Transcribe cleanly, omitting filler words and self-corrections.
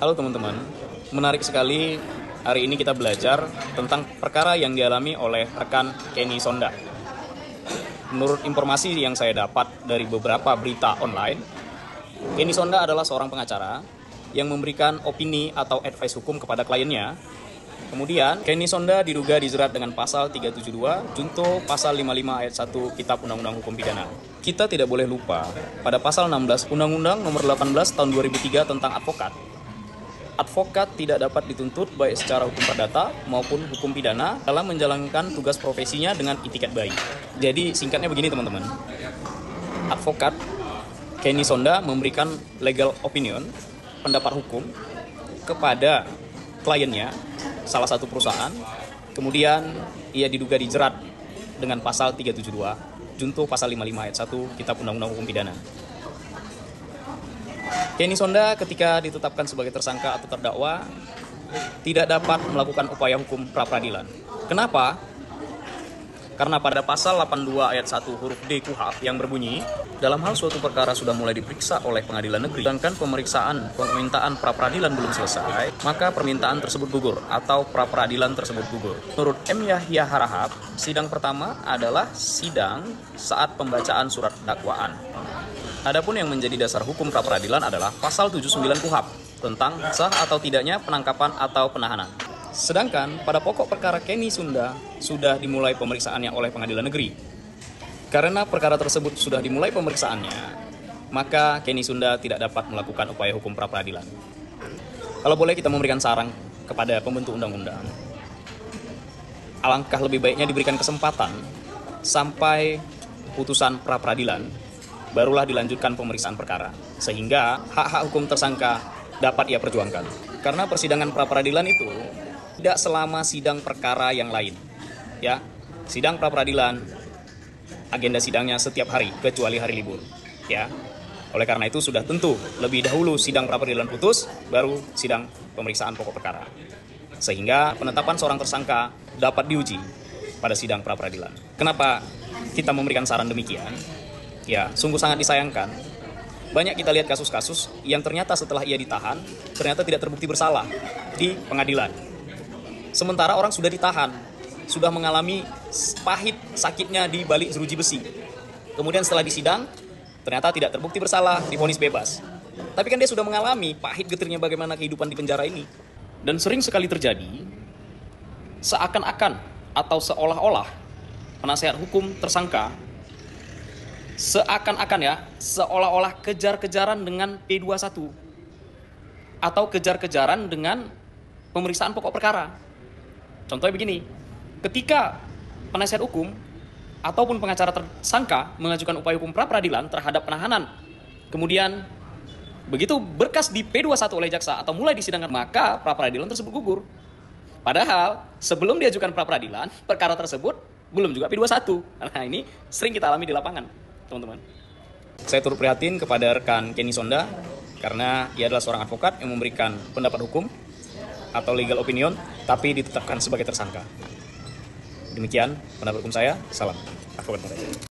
Halo teman-teman, menarik sekali hari ini kita belajar tentang perkara yang dialami oleh rekan Kenny Sonda. Menurut informasi yang saya dapat dari beberapa berita online, Kenny Sonda adalah seorang pengacara yang memberikan opini atau advice hukum kepada kliennya. Kemudian, Kenny Sonda diduga dijerat dengan pasal 372, junto pasal 55 ayat 1 Kitab Undang-Undang Hukum Pidana. Kita tidak boleh lupa, pada pasal 16 Undang-Undang Nomor 18 Tahun 2003 tentang advokat, advokat tidak dapat dituntut baik secara hukum perdata maupun hukum pidana dalam menjalankan tugas profesinya dengan itikat baik. Jadi singkatnya begini teman-teman, advokat Kenny Sonda memberikan legal opinion, pendapat hukum kepada kliennya, salah satu perusahaan, kemudian ia diduga dijerat dengan pasal 372, junto pasal 55 ayat 1 Kitab Undang-Undang Hukum Pidana. Kenny Sonda ketika ditetapkan sebagai tersangka atau terdakwa tidak dapat melakukan upaya hukum pra-peradilan. Kenapa? Karena pada pasal 82 ayat 1 huruf D KUHP yang berbunyi, dalam hal suatu perkara sudah mulai diperiksa oleh pengadilan negeri, sedangkan permintaan pra-peradilan belum selesai, maka permintaan tersebut gugur atau pra-peradilan tersebut gugur. Menurut M. Yahya Harahap, sidang pertama adalah sidang saat pembacaan surat dakwaan. Adapun yang menjadi dasar hukum pra-peradilan adalah pasal 79 KUHP tentang sah atau tidaknya penangkapan atau penahanan. Sedangkan pada pokok perkara Kenny Sonda sudah dimulai pemeriksaannya oleh pengadilan negeri. Karena perkara tersebut sudah dimulai pemeriksaannya, maka Kenny Sonda tidak dapat melakukan upaya hukum pra-peradilan. Kalau boleh kita memberikan saran kepada pembentuk undang-undang, alangkah lebih baiknya diberikan kesempatan sampai putusan pra-peradilan, barulah dilanjutkan pemeriksaan perkara, sehingga hak-hak hukum tersangka dapat ia perjuangkan. Karena persidangan pra-peradilan itu tidak selama sidang perkara yang lain. Ya, sidang pra-peradilan agenda sidangnya setiap hari kecuali hari libur. Ya. Oleh karena itu sudah tentu lebih dahulu sidang pra-peradilan putus baru sidang pemeriksaan pokok perkara. Sehingga penetapan seorang tersangka dapat diuji pada sidang pra-peradilan. Kenapa kita memberikan saran demikian? Ya, sungguh sangat disayangkan. Banyak kita lihat kasus-kasus yang ternyata setelah ia ditahan, ternyata tidak terbukti bersalah di pengadilan. Sementara orang sudah ditahan, sudah mengalami pahit sakitnya di balik jeruji besi. Kemudian setelah disidang, ternyata tidak terbukti bersalah, divonis bebas. Tapi kan dia sudah mengalami pahit getirnya bagaimana kehidupan di penjara ini. Dan sering sekali terjadi, seakan-akan atau seolah-olah penasehat hukum tersangka seolah-olah kejar-kejaran dengan P21 atau kejar-kejaran dengan pemeriksaan pokok perkara. Contohnya begini, ketika penasihat hukum ataupun pengacara tersangka mengajukan upaya hukum pra-peradilan terhadap penahanan, kemudian begitu berkas di P21 oleh jaksa atau mulai disidangkan, maka pra-peradilan tersebut gugur. Padahal sebelum diajukan pra-peradilan, perkara tersebut belum juga P21. Nah, ini sering kita alami di lapangan, teman-teman. Saya turut prihatin kepada rekan Kenny Sonda karena ia adalah seorang advokat yang memberikan pendapat hukum atau legal opinion tapi ditetapkan sebagai tersangka. Demikian pendapat hukum saya. Salam advokat muda.